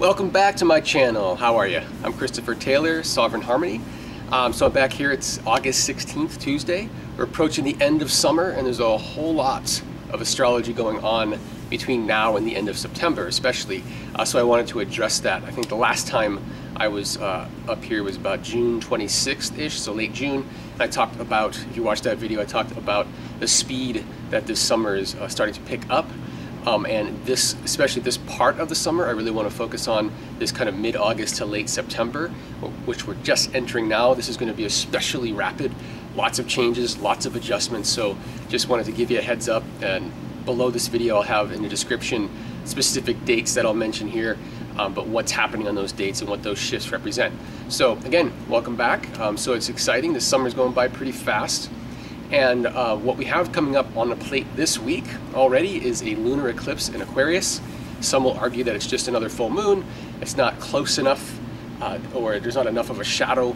Welcome back to my channel. How are you? I'm Christopher Taylor, Sovereign Harmony. So I'm back here. It's August 16th, Tuesday. We're approaching the end of summer, and there's a whole lot of astrology going on between now and the end of September, especially. So I wanted to address that. I think the last time I was up here was about June 26th-ish, so late June. And I talked about, if you watched that video, I talked about the speed that this summer is starting to pick up. And this, especially this part of the summer, I really want to focus on this kind of mid-August to late September, which we're just entering now. This is going to be especially rapid, lots of changes, lots of adjustments. So just wanted to give you a heads up, and below this video I'll have in the description specific dates that I'll mention here, but what's happening on those dates and what those shifts represent. So again, welcome back. So it's exciting. This summer's going by pretty fast. And what we have coming up on the plate this week already is a lunar eclipse in Aquarius. Some will argue that it's just another full moon. It's not close enough, or there's not enough of a shadow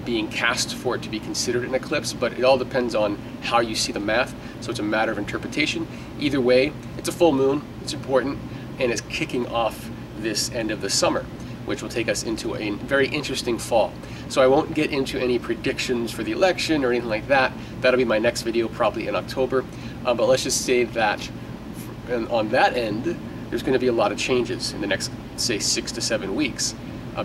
being cast for it to be considered an eclipse, but it all depends on how you see the math. So it's a matter of interpretation. Either way, it's a full moon, it's important, and it's kicking off this end of the summer, which will take us into a very interesting fall. So I won't get into any predictions for the election or anything like that. That'll be my next video, probably in October. But let's just say that on that end, there's going to be a lot of changes in the next, say, 6 to 7 weeks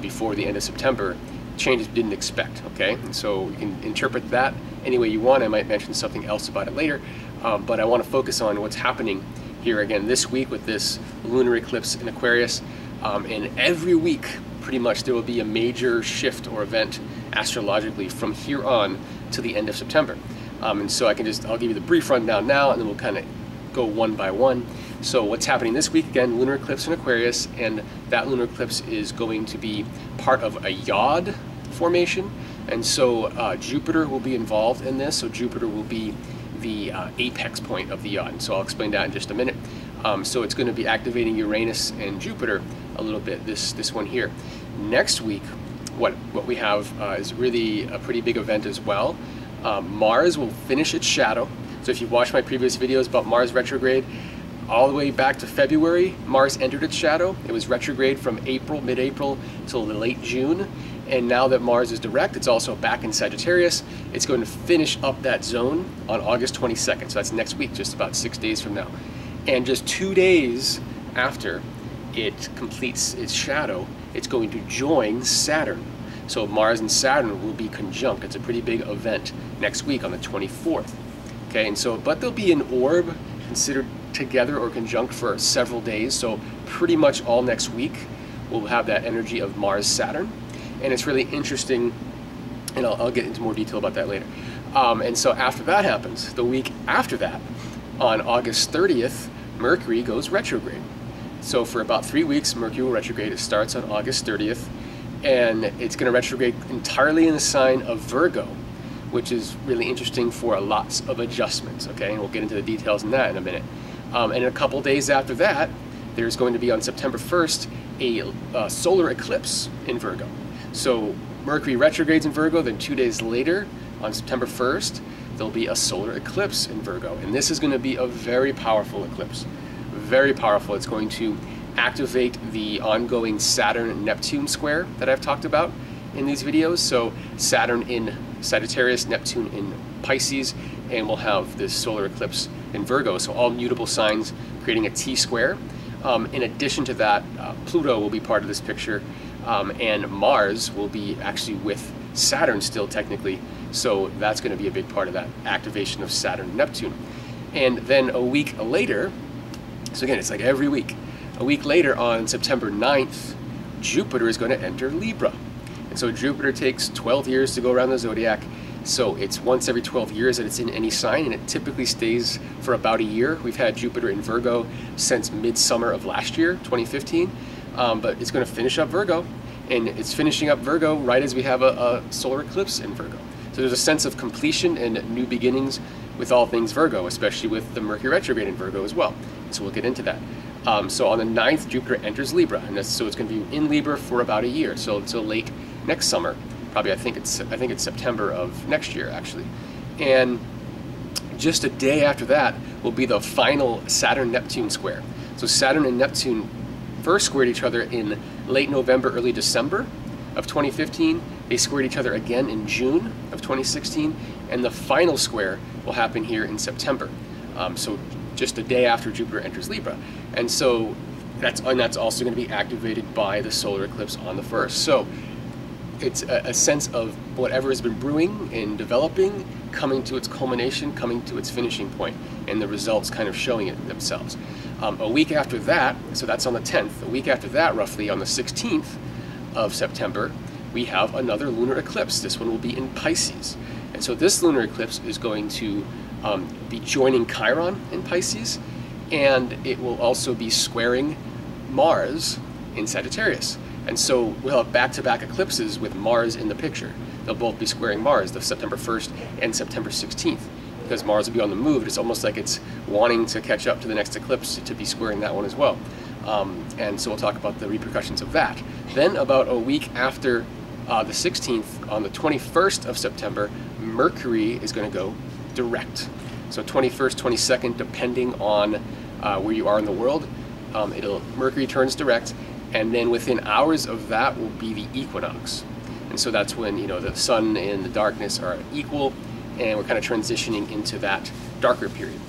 before the end of September. Changes we didn't expect, okay? And so you can interpret that any way you want. I might mention something else about it later. But I want to focus on what's happening here again this week with this lunar eclipse in Aquarius. And every week, pretty much, there will be a major shift or event astrologically from here on to the end of September. And so I'll give you the brief rundown now, and then we'll kind of go one by one. So what's happening this week, again, lunar eclipse in Aquarius, and that lunar eclipse is going to be part of a yod formation. And so Jupiter will be involved in this. So Jupiter will be the apex point of the yod. And so I'll explain that in just a minute. So it's going to be activating Uranus and Jupiter a little bit, this one here. Next week, what we have is really a pretty big event as well. Mars will finish its shadow. So if you watched my previous videos about Mars retrograde, all the way back to February, Mars entered its shadow. It was retrograde from mid-April till the late June. And now that Mars is direct, it's also back in Sagittarius. It's going to finish up that zone on August 22nd. So that's next week, just about 6 days from now. And just 2 days after it completes its shadow, it's going to join Saturn. So Mars and Saturn will be conjunct. It's a pretty big event next week on the 24th. Okay, and so, but there'll be an orb considered together or conjunct for several days. So pretty much all next week, we'll have that energy of Mars-Saturn. And it's really interesting, and I'll get into more detail about that later. And so after that happens, the week after that, on August 30th, Mercury goes retrograde. So for about 3 weeks, Mercury will retrograde. It starts on August 30th, and it's going to retrograde entirely in the sign of Virgo, which is really interesting for lots of adjustments, okay? And we'll get into the details in that in a minute. And a couple days after that, there's going to be on September 1st, a solar eclipse in Virgo. So Mercury retrogrades in Virgo, then 2 days later, on September 1st, there'll be a solar eclipse in Virgo. And this is going to be a very powerful eclipse. Very powerful. It's going to activate the ongoing Saturn-Neptune square that I've talked about in these videos. So Saturn in Sagittarius, Neptune in Pisces, and we'll have this solar eclipse in Virgo. So all mutable signs creating a T-square. In addition to that, Pluto will be part of this picture, and Mars will be actually with Saturn still technically. So that's going to be a big part of that activation of Saturn and Neptune. And then a week later, so again, it's like every week. A week later, on September 9th, Jupiter is going to enter Libra. And so Jupiter takes 12 years to go around the zodiac. So it's once every 12 years that it's in any sign, and it typically stays for about a year. We've had Jupiter in Virgo since midsummer of last year, 2015. But it's going to finish up Virgo, and it's finishing up Virgo right as we have a solar eclipse in Virgo. So there's a sense of completion and new beginnings with all things Virgo, especially with the Mercury retrograde in Virgo as well. So we'll get into that. So on the 9th, Jupiter enters Libra, and so it's going to be in Libra for about a year, so until late next summer. Probably, I think it's September of next year, actually. And just a day after that will be the final Saturn-Neptune square. So Saturn and Neptune first squared each other in late November, early December of 2015. They squared each other again in June of 2016, and the final square will happen here in September. So just a day after Jupiter enters Libra. And so that's also going to be activated by the solar eclipse on the 1st. So it's a sense of whatever has been brewing and developing, coming to its culmination, coming to its finishing point, and the results kind of showing it themselves. A week after that, so that's on the 10th, a week after that, roughly on the 16th of September, we have another lunar eclipse. This one will be in Pisces. And so this lunar eclipse is going to be joining Chiron in Pisces, and it will also be squaring Mars in Sagittarius. And so we'll have back-to-back eclipses with Mars in the picture. They'll both be squaring Mars, the September 1st and September 16th, because Mars will be on the move. It's almost like it's wanting to catch up to the next eclipse to be squaring that one as well. And so we'll talk about the repercussions of that. Then about a week after the 16th, on the 21st of September, Mercury is going to go direct. So 21st, 22nd, depending on where you are in the world, Mercury turns direct, and then within hours of that will be the equinox. And so that's when, you know, the sun and the darkness are equal, and we're kind of transitioning into that darker period.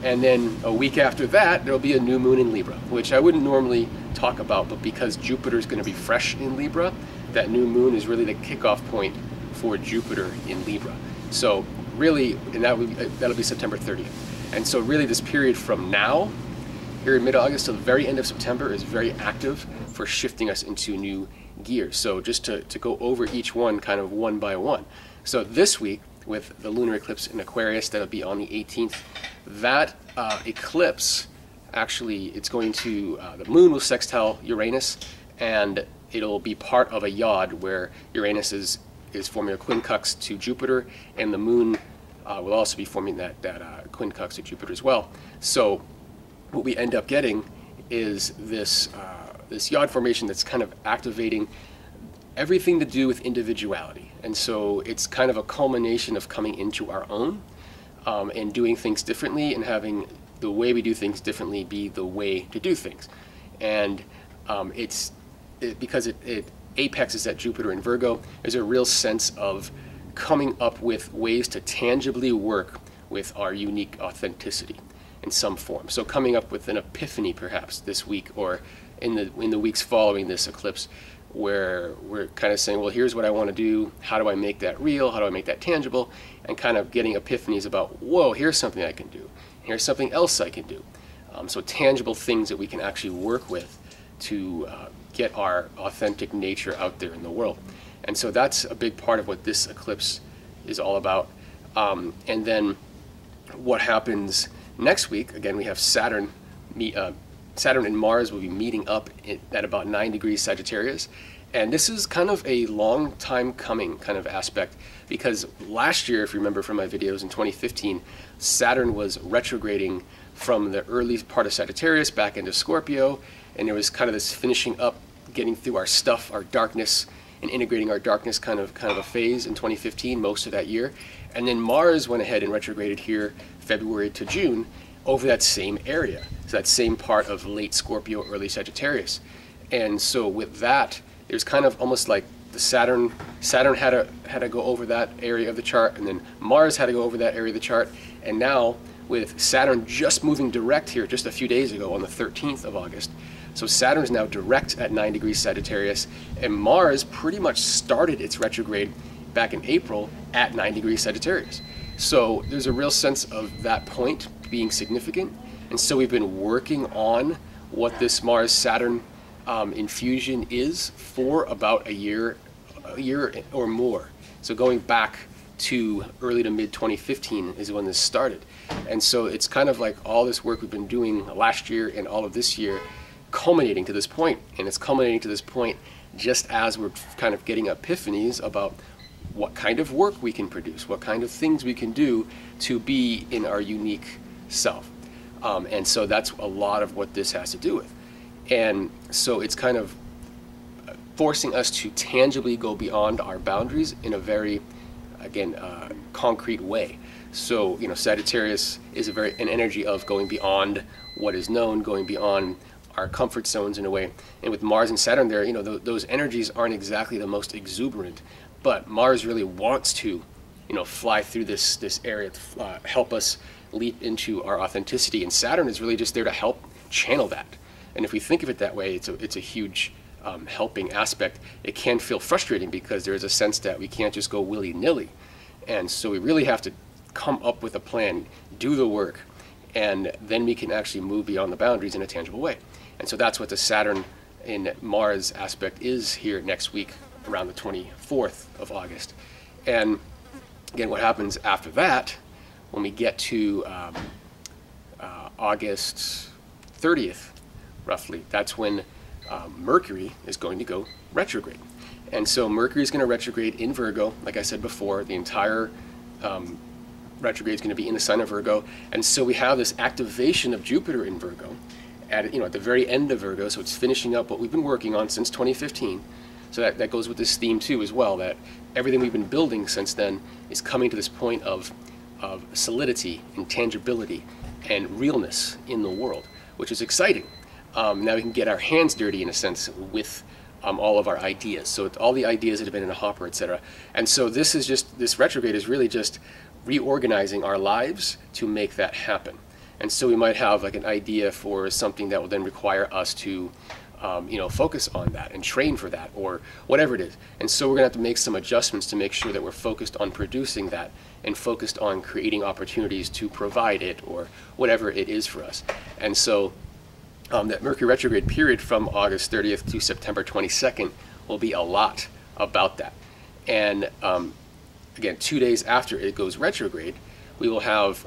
And then a week after that, there'll be a new moon in Libra, which I wouldn't normally talk about, but because Jupiter is going to be fresh in Libra, that new moon is really the kickoff point for Jupiter in Libra. So really, and that'll be September 30th. And so really this period from now, here in mid-August to the very end of September, is very active for shifting us into new gears. So just to go over each one kind of one by one. So this week, with the lunar eclipse in Aquarius, that'll be on the 18th, that eclipse, actually, it's going to, the moon will sextile Uranus, and it'll be part of a yod where Uranus is forming a quincunx to Jupiter, and the moon will also be forming that quincunx to Jupiter as well. So what we end up getting is this yod formation that's kind of activating everything to do with individuality. And so it's kind of a culmination of coming into our own and doing things differently, and having the way we do things differently be the way to do things. And because it apexes at Jupiter in Virgo, there's a real sense of coming up with ways to tangibly work with our unique authenticity in some form. So coming up with an epiphany perhaps this week, or in the weeks following this eclipse, where we're kind of saying, well, here's what I want to do, how do I make that real, how do I make that tangible, and kind of getting epiphanies about, whoa, here's something I can do, here's something else I can do. So tangible things that we can actually work with to get our authentic nature out there in the world. And so that's a big part of what this eclipse is all about. And then what happens next week, again, we have Saturn and Mars will be meeting up at about 9 degrees Sagittarius. And this is kind of a long time coming kind of aspect, because last year, if you remember from my videos in 2015, Saturn was retrograding from the early part of Sagittarius back into Scorpio, and there was kind of this finishing up, getting through our stuff, our darkness, and integrating our darkness kind of a phase in 2015, most of that year. And then Mars went ahead and retrograded here February to June over that same area, so that same part of late Scorpio, early Sagittarius. And so with that, there's kind of almost like the Saturn had to go over that area of the chart, and then Mars had to go over that area of the chart. And now with Saturn just moving direct here just a few days ago on the 13th of August, so Saturn is now direct at 9 degrees Sagittarius, and Mars pretty much started its retrograde back in April at 9 degrees Sagittarius. So there's a real sense of that point being significant. And so we've been working on what this Mars-Saturn infusion is for about a year or more. So going back to early to mid 2015 is when this started. And so it's kind of like all this work we've been doing last year and all of this year culminating to this point. And it's culminating to this point just as we're kind of getting epiphanies about what kind of work we can produce, what kind of things we can do to be in our unique self. And so that's a lot of what this has to do with. And so it's kind of forcing us to tangibly go beyond our boundaries in a very, again, concrete way. So, you know, Sagittarius is an energy of going beyond what is known, going beyond our comfort zones in a way. And with Mars and Saturn there, those energies aren't exactly the most exuberant, but Mars really wants to, fly through this area to help us leap into our authenticity. And Saturn is really just there to help channel that. And if we think of it that way, it's a huge helping aspect. It can feel frustrating because there is a sense that we can't just go willy-nilly. And so we really have to come up with a plan, do the work, and then we can actually move beyond the boundaries in a tangible way. And so that's what the Saturn in Mars aspect is here next week around the 24th of August. And again, what happens after that, when we get to August 30th, roughly, that's when Mercury is going to go retrograde. And so Mercury is going to retrograde in Virgo, like I said before. The entire retrograde is going to be in the sign of Virgo. And so we have this activation of Jupiter in Virgo at the very end of Virgo. So it's finishing up what we've been working on since 2015. So that goes with this theme too as well, that everything we've been building since then is coming to this point of solidity and tangibility and realness in the world, which is exciting. Now we can get our hands dirty in a sense with all of our ideas. So all the ideas that have been in a hopper, etc. And so this retrograde is really just reorganizing our lives to make that happen. And so we might have like an idea for something that will then require us to focus on that and train for that or whatever it is. And so we're going to have to make some adjustments to make sure that we're focused on producing that and focused on creating opportunities to provide it or whatever it is for us. And so that Mercury retrograde period from August 30th to September 22nd will be a lot about that. And again, 2 days after it goes retrograde, we will have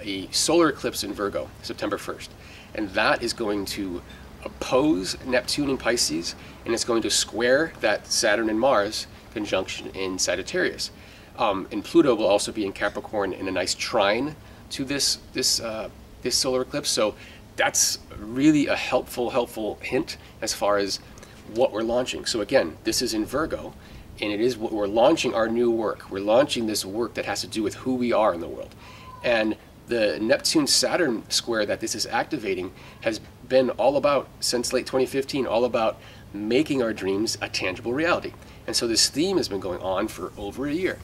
a solar eclipse in Virgo, September 1st. And that is going to oppose Neptune in Pisces, and it's going to square that Saturn and Mars conjunction in Sagittarius. And Pluto will also be in Capricorn in a nice trine to this solar eclipse. So that's really a helpful hint as far as what we're launching. So again, this is in Virgo, and it is what we're launching our new work. We're launching this work that has to do with who we are in the world. And the Neptune-Saturn square that this is activating has been all about, since late 2015, all about making our dreams a tangible reality. And so this theme has been going on for over a year.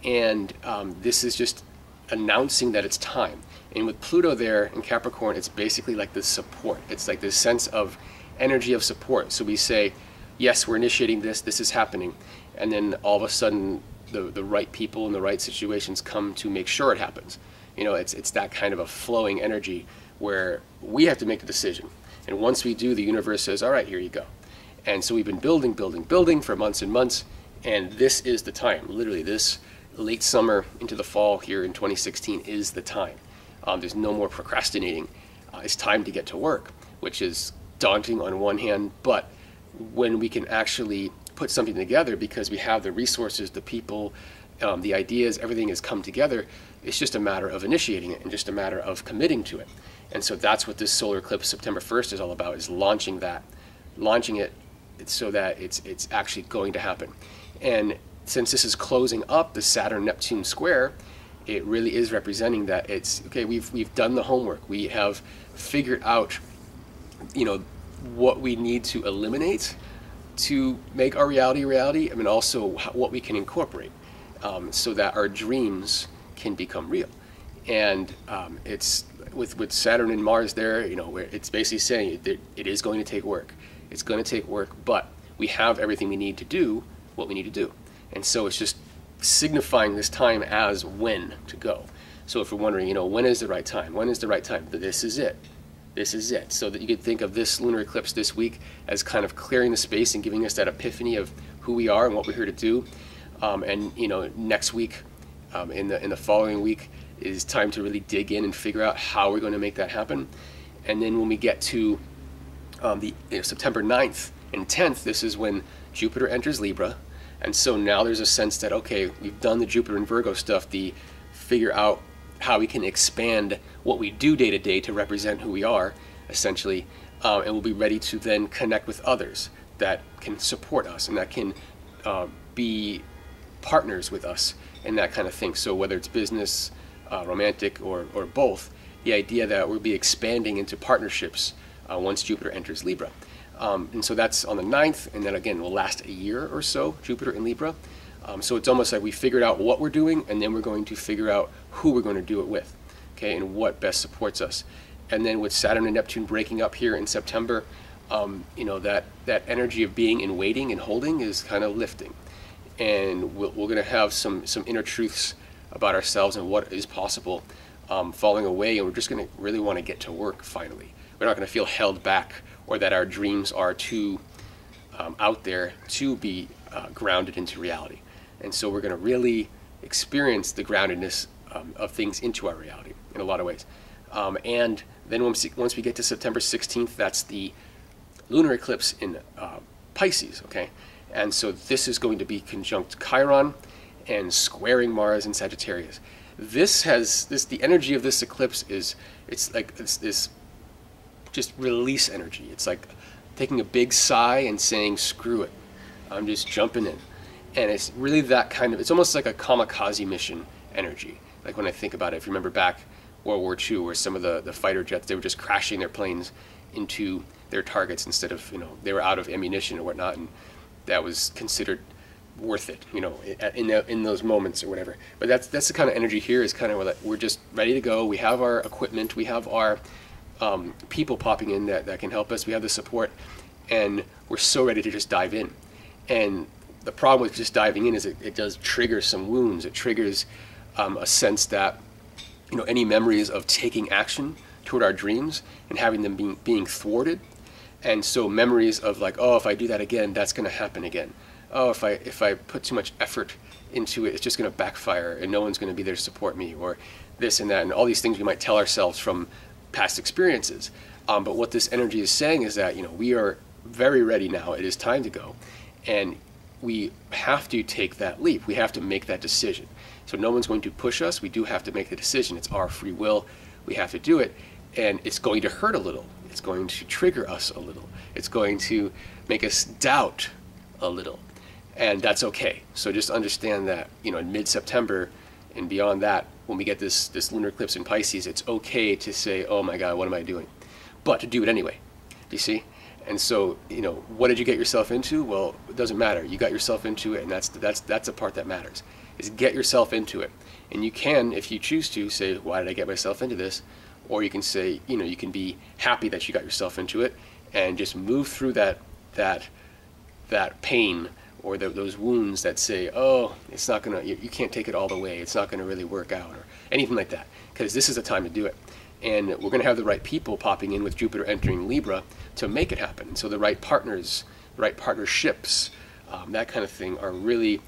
And this is just announcing that it's time. And with Pluto there in Capricorn, it's basically like this support. It's like this sense of energy of support. So we say, yes, we're initiating this, this is happening. And then all of a sudden, the right people in the right situations come to make sure it happens. It's that kind of a flowing energy where we have to make the decision. And once we do, the universe says, all right, here you go. And so we've been building for months and months. And this is the time. Literally, this late summer into the fall here in 2016 is the time. There's no more procrastinating. It's time to get to work, which is daunting on one hand, but when we can actually put something together because we have the resources, the people, the ideas, everything has come together, it's just a matter of initiating it and just a matter of committing to it. And so that's what this solar eclipse September 1st is all about, is launching it so that it's actually going to happen. And since this is closing up the Saturn-Neptune square, it really is representing that it's, okay, we've done the homework. We have figured out, what we need to eliminate to make our reality. I mean, also what we can incorporate so that our dreams can become real. And it's with Saturn and Mars there, where it's basically saying it is going to take work. It's going to take work, but we have everything we need to do what we need to do. And so it's just signifying this time as when to go. So if we're wondering, when is the right time? When is the right time? This is it. This is it. So that you could think of this lunar eclipse this week as kind of clearing the space and giving us that epiphany of who we are and what we're here to do. And next week, in the following week, is time to really dig in and figure out how we're going to make that happen. And then when we get to September 9th and 10th, this is when Jupiter enters Libra. And so now there's a sense that, okay, we've done the Jupiter and Virgo stuff, the figure out how we can expand what we do day to day to represent who we are, essentially, and we'll be ready to then connect with others that can support us and that can be partners with us and that kind of thing. So whether it's business, romantic, or both, the idea that we'll be expanding into partnerships once Jupiter enters Libra. And so that's on the 9th, and then again will last a year or so, Jupiter in Libra. So it's almost like we figured out what we're doing, and then we're going to figure out who we're going to do it with, okay, and what best supports us. And then with Saturn and Neptune breaking up here in September, you know, that energy of being in waiting and holding is kind of lifting. And we're going to have some inner truths about ourselves and what is possible falling away, and we're just going to really want to get to work finally. We're not going to feel held back, or that our dreams are too out there to be grounded into reality. And so we're going to really experience the groundedness of things into our reality in a lot of ways. And then once we get to September 16th, that's the lunar eclipse in Pisces, okay? And so this is going to be conjunct Chiron and squaring Mars in Sagittarius. The energy of this eclipse is, it's this just release energy. It's like taking a big sigh and saying, screw it, I'm just jumping in. And it's really that kind of, it's almost like a kamikaze mission energy. Like when I think about it, if you remember back World War II, where some of the fighter jets, they were just crashing their planes into their targets instead of, you know, they were out of ammunition or whatnot, and that was considered worth it, you know, in those moments or whatever. But that's the kind of energy here, is kind of like we're just ready to go. We have our equipment, we have our people popping in that can help us, we have the support, and we're so ready to just dive in. And the problem with just diving in is it does trigger some wounds. It triggers a sense that, you know, any memories of taking action toward our dreams and having them being thwarted. And so memories of like, oh, if I do that again, that's going to happen again. Oh, if I put too much effort into it, it's just going to backfire and no one's going to be there to support me, or this and that, and all these things we might tell ourselves from past experiences. But what this energy is saying is that, you know, we are very ready now. It is time to go. And we have to take that leap. We have to make that decision. So no one's going to push us. We do have to make the decision. It's our free will. We have to do it. And it's going to hurt a little. It's going to trigger us a little. It's going to make us doubt a little. And that's okay. So just understand that, you know, in mid-September and beyond that, when we get this lunar eclipse in Pisces, it's okay to say, oh my God, what am I doing? But to do it anyway. Do you see? And so, you know, what did you get yourself into? Well, it doesn't matter. You got yourself into it, and that's the part that matters, is get yourself into it. And you can, if you choose to, say, why did I get myself into this? Or you can say, you know, you can be happy that you got yourself into it and just move through that pain, or those wounds that say, oh, it's not gonna, you can't take it all the way, it's not gonna really work out, or anything like that, because this is the time to do it. And we're gonna have the right people popping in with Jupiter entering Libra to make it happen. So the right partners, the right partnerships, that kind of thing are really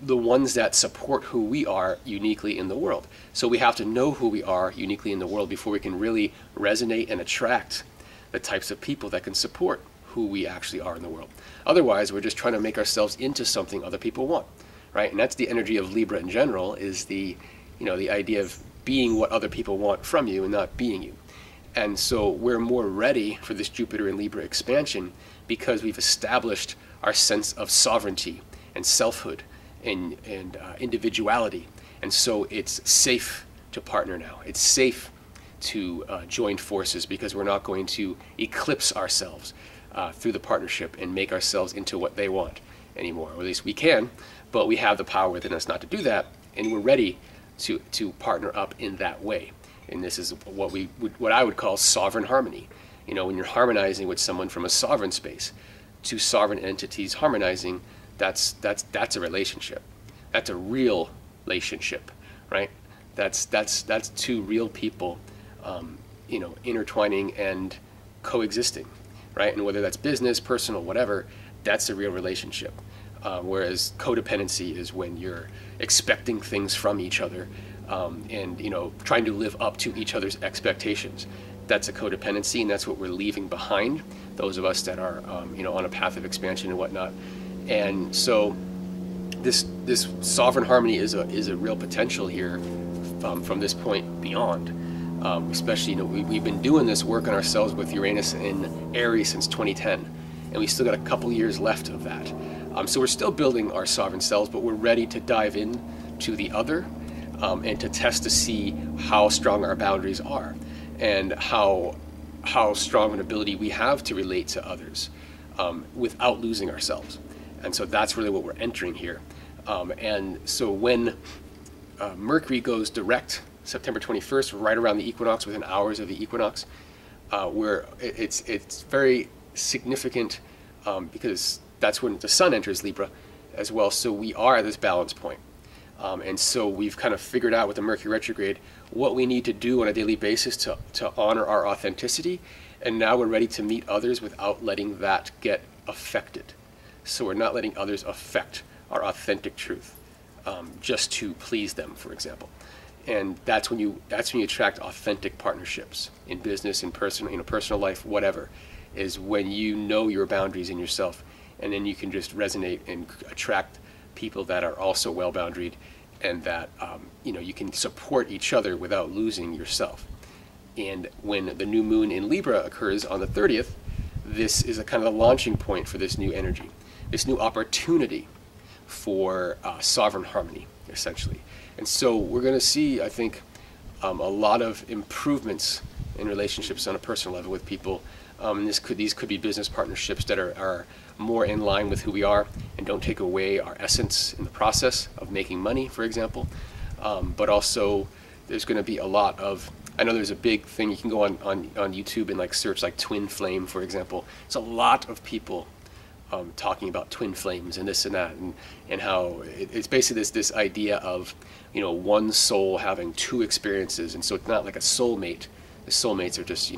the ones that support who we are uniquely in the world. So we have to know who we are uniquely in the world before we can really resonate and attract the types of people that can support who we actually are in the world. Otherwise, we're just trying to make ourselves into something other people want, right? And that's the energy of Libra in general, is the, you know, the idea of being what other people want from you and not being you. And so we're more ready for this Jupiter in Libra expansion because we've established our sense of sovereignty and selfhood and individuality. And so it's safe to partner now. It's safe to join forces, because we're not going to eclipse ourselves through the partnership and make ourselves into what they want anymore. Or at least we can, but we have the power within us not to do that, and we're ready to partner up in that way. And this is what I would call sovereign harmony. You know, when you're harmonizing with someone from a sovereign space, two sovereign entities harmonizing, that's a relationship. That's a real relationship, right? That's two real people, you know, intertwining and coexisting, right? And whether that's business, personal, whatever, that's a real relationship. Whereas codependency is when you're expecting things from each other, and, you know, trying to live up to each other's expectations. That's a codependency, and that's what we're leaving behind, those of us that are, you know, on a path of expansion and whatnot. And so this sovereign harmony is a real potential here from this point beyond. Especially, you know, we've been doing this work on ourselves with Uranus in Aries since 2010, and we still got a couple years left of that. So we're still building our sovereign selves, but we're ready to dive in to the other, and to test to see how strong our boundaries are, and how how strong an ability we have to relate to others without losing ourselves. And so that's really what we're entering here. And so when Mercury goes direct September 21st, right around the equinox, within hours of the equinox, where it's very significant because that's when the sun enters Libra as well. So we are at this balance point. And so we've kind of figured out with the Mercury retrograde what we need to do on a daily basis to honor our authenticity. And now we're ready to meet others without letting that get affected. So we're not letting others affect our authentic truth just to please them, for example. And that's when you attract authentic partnerships in business, in personal life, whatever, is when you know your boundaries in yourself, and then you can just resonate and attract people that are also well boundaried, and that you can support each other without losing yourself. And when the new moon in Libra occurs on the 30th, this is a kind of the launching point for this new energy, this new opportunity for sovereign harmony, essentially. And so we're going to see, I think, a lot of improvements in relationships on a personal level with people. These could be business partnerships that are more in line with who we are and don't take away our essence in the process of making money, for example. But also, there's going to be a lot of, I know there's a big thing, you can go on YouTube and like search like twin flame, for example. It's a lot of people talking about twin flames and this and that, and how it's basically this idea of one soul having two experiences. And so it's not like a soulmate. The soulmates are just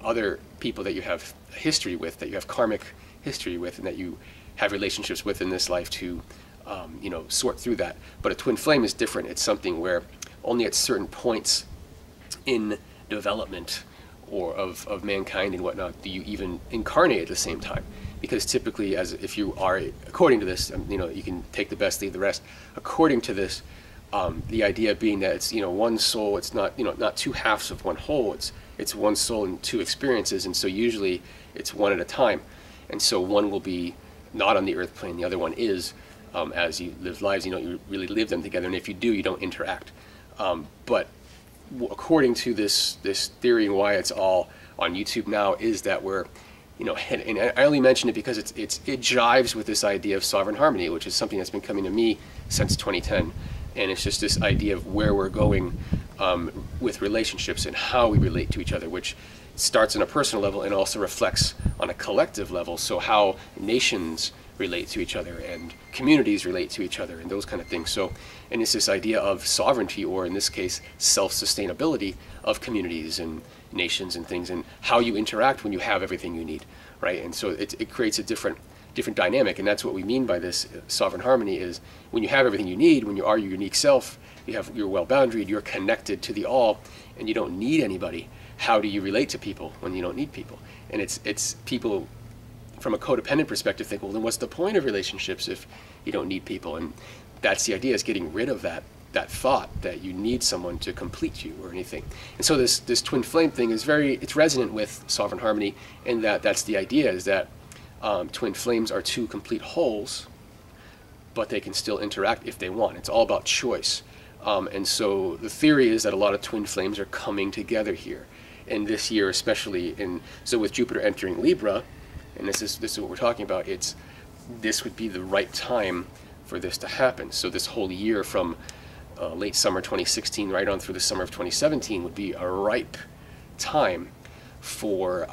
other people that you have history with, that you have karmic history with, and that you have relationships with in this life to sort through that. But a twin flame is different. It's something where only at certain points in development or of mankind and whatnot do you even incarnate at the same time. Because typically, as if you are, according to this, you can take the best, leave the rest. According to this, the idea being that it's one soul. It's not not two halves of one whole. It's one soul and two experiences, and so usually it's one at a time. And so one will be not on the earth plane, the other one is. As you live lives, you really live them together, and if you do, you don't interact. But according to this theory, and why it's all on YouTube now, is that we're and I only mention it because it jives with this idea of sovereign harmony, which is something that's been coming to me since 2010. And it's just this idea of where we're going with relationships and how we relate to each other, which starts on a personal level and also reflects on a collective level. So how nations relate to each other and communities relate to each other and those kind of things. So, and it's this idea of sovereignty, or in this case, self-sustainability of communities and nations and things, and how you interact when you have everything you need, right? And so it creates a different dynamic, and that's what we mean by this sovereign harmony, is when you have everything you need, when you are your unique self, you're well boundaried, you're connected to the all, and you don't need anybody. How do you relate to people when you don't need people? And it's people from a codependent perspective think, well, then what's the point of relationships if you don't need people? And that's the idea, is getting rid of that thought that you need someone to complete you or anything. And so this twin flame thing is it's resonant with sovereign harmony, and that's the idea, is that twin flames are two complete wholes, but they can still interact if they want. It's all about choice. And so the theory is that a lot of twin flames are coming together here, and this year especially. So with Jupiter entering Libra, and this is what we're talking about, this would be the right time for this to happen. So this whole year from late summer 2016 right on through the summer of 2017 would be a ripe time for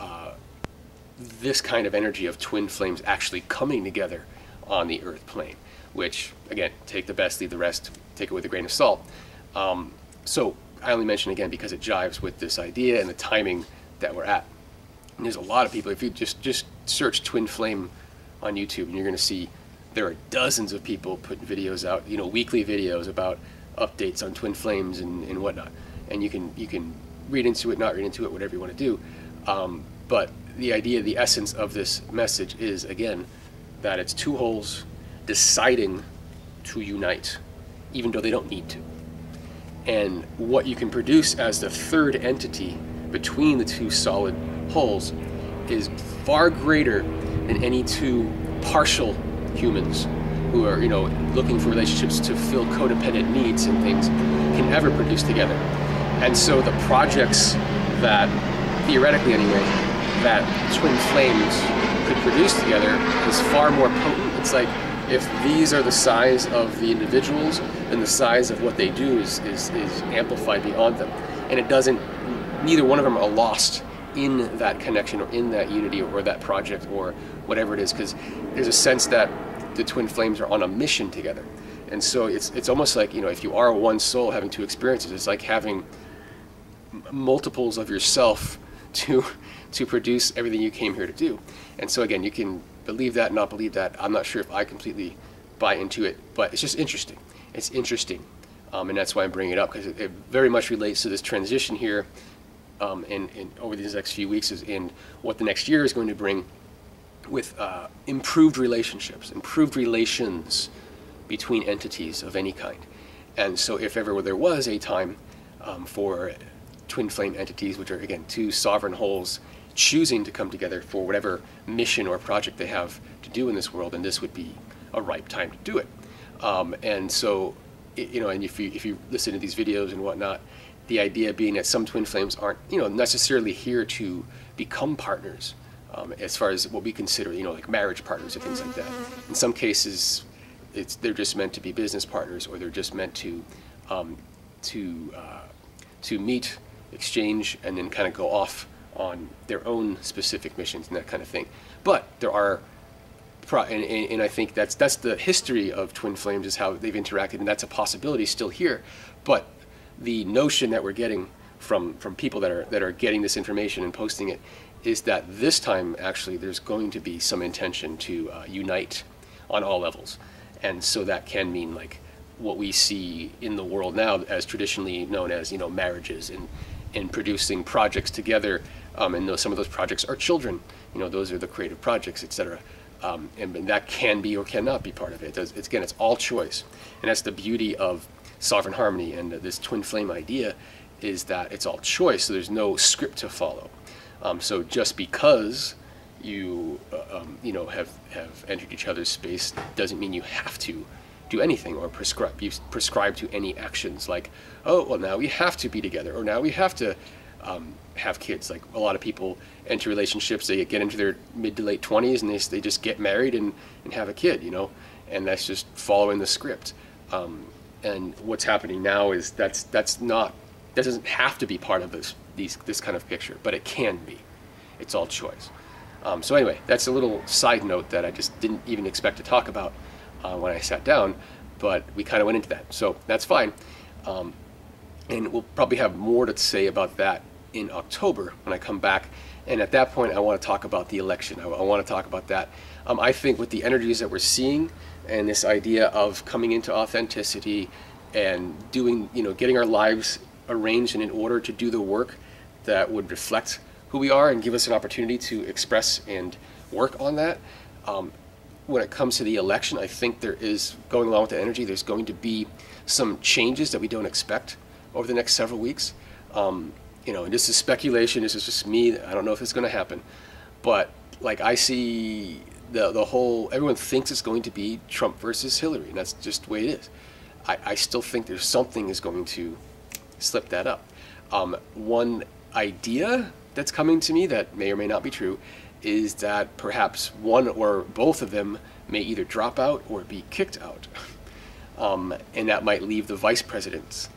this kind of energy of twin flames actually coming together on the earth plane, which, again, take the best, leave the rest, take it with a grain of salt. So I only mention again because it jives with this idea and the timing that we're at. And there's a lot of people, if you just search twin flame on YouTube, and you're going to see there are dozens of people putting videos out, weekly videos about updates on twin flames and whatnot. And you can read into it, not read into it, whatever you want to do. But the idea, the essence of this message is, again, that it's two wholes deciding to unite, even though they don't need to. And what you can produce as the third entity between the two solid wholes is far greater than any two partial humans who are, looking for relationships to fill codependent needs and things can ever produce together. And so the projects that theoretically anyway, that twin flames could produce together is far more potent. It's like if these are the size of the individuals, then the size of what they do is amplified beyond them. And it doesn't, neither one of them are lost in that connection or in that unity or that project or whatever it is, because there's a sense that the twin flames are on a mission together. And so it's almost like, you know, if you are one soul having two experiences, it's like having multiples of yourself to produce everything you came here to do. And so again, you can believe that, not believe that. I'm not sure if I completely buy into it, but it's just interesting. It's interesting, and that's why I'm bringing it up, because it very much relates to this transition here, and over these next few weeks, and what the next year is going to bring with improved relationships, improved relations between entities of any kind. And so if ever there was a time for twin flame entities, which are again two sovereign wholes choosing to come together for whatever mission or project they have to do in this world, and this would be a ripe time to do it. And so, you know, and if you listen to these videos and whatnot, the idea being that some twin flames aren't, you know, necessarily here to become partners, as far as what we consider, you know, like marriage partners or things like that. In some cases, they're just meant to be business partners, or they're just meant to meet, exchange, and then kind of go off on their own specific missions and that kind of thing. But there are, and I think that's the history of twin flames, is how they've interacted, and that's a possibility still here. But the notion that we're getting from people that are getting this information and posting it is that this time actually there's going to be some intention to unite on all levels. And so that can mean like what we see in the world now as traditionally known as, you know, marriages and producing projects together. And some of those projects are children. You know, those are the creative projects, etc. And that can be or cannot be part of it. Again, it's all choice. And that's the beauty of sovereign harmony and this twin flame idea, is that it's all choice. So there's no script to follow. So just because you know, have entered each other's space doesn't mean you have to do anything or prescribe to any actions like, oh, well, now we have to be together, or now we have to have kids. Like a lot of people enter relationships, they get into their mid to late 20s and they just get married and have a kid, you know, and that's just following the script. And what's happening now is that doesn't have to be part of this kind of picture, but it can be. It's all choice. So anyway, that's a little side note that I just didn't even expect to talk about when I sat down, but we kind of went into that, so that's fine. And we'll probably have more to say about that in October when I come back, and at that point I want to talk about the election. I want to talk about that. I think with the energies that we're seeing and this idea of coming into authenticity and doing, you know, getting our lives arranged and in order to do the work that would reflect who we are and give us an opportunity to express and work on that. When it comes to the election, I think there is, going along with the energy, there's going to be some changes that we don't expect over the next several weeks. You know, and this is speculation, this is just me, I don't know if it's going to happen, but like I see the whole, everyone thinks it's going to be Trump versus Hillary, and that's just the way it is. I still think there's something is going to slip that up. One idea that's coming to me that may or may not be true is that perhaps one or both of them may either drop out or be kicked out. And that might leave the vice presidents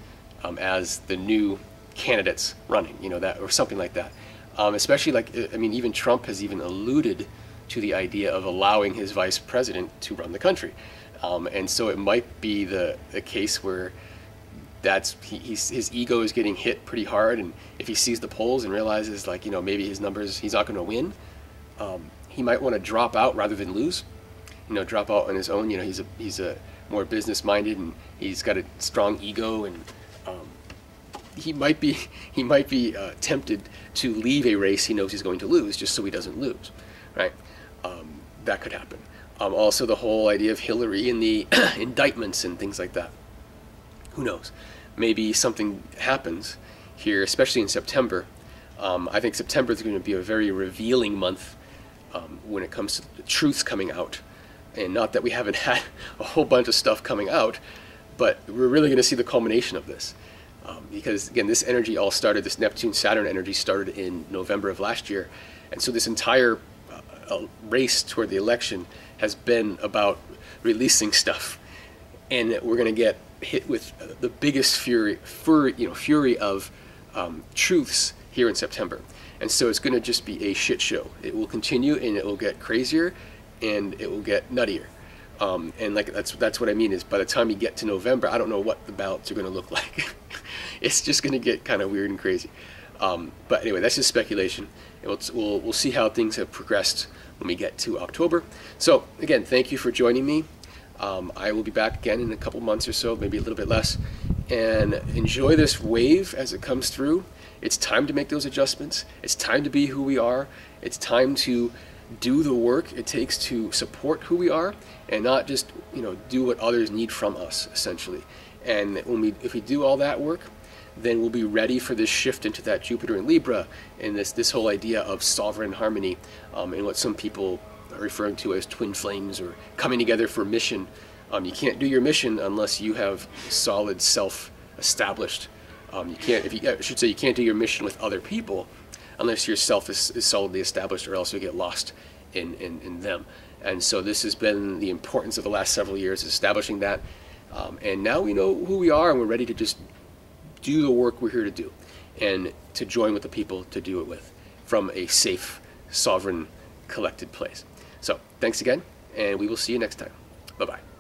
as the new candidates running, you know, that, or something like that. Especially like, I mean, even Trump has even alluded to the idea of allowing his vice president to run the country. And so it might be the case where his ego is getting hit pretty hard, and if he sees the polls and realizes, like, you know, maybe his numbers, he's not going to win, he might want to drop out rather than lose. You know, drop out on his own. You know, he's a more business minded, and he's got a strong ego, and he might be tempted to leave a race he knows he's going to lose just so he doesn't lose, right? That could happen. Also, the whole idea of Hillary and the indictments and things like that. Who knows? Maybe something happens here, especially in September. I think September is going to be a very revealing month when it comes to the truths coming out. And not that we haven't had a whole bunch of stuff coming out, but we're really going to see the culmination of this. Because again, this energy all started, this Neptune-Saturn energy started in November of last year. And so this entire race toward the election has been about releasing stuff. And we're going to get hit with the biggest fury of truths here in September. And so it's going to just be a shit show. It will continue, and it will get crazier, and it will get nuttier. And like that's what I mean is by the time you get to November, I don't know what the ballots are going to look like. It's just going to get kind of weird and crazy. But anyway, that's just speculation. And we'll see how things have progressed when we get to October. So again, thank you for joining me. I will be back again in a couple months or so, maybe a little bit less. And enjoy this wave as it comes through. It's time to make those adjustments. It's time to be who we are. It's time to do the work it takes to support who we are, and not just do what others need from us, essentially. And if we do all that work, then we'll be ready for this shift into that Jupiter in Libra, and this whole idea of sovereign harmony, and what some people are referring to as twin flames, or coming together for mission. You can't do your mission unless you have solid self established. You can't do your mission with other people unless yourself is solidly established, or else you get lost in them. And so this has been the importance of the last several years, establishing that. And now we know who we are, and we're ready to just do the work we're here to do, and to join with the people to do it with, from a safe, sovereign, collected place. So thanks again, and we will see you next time. Bye-bye.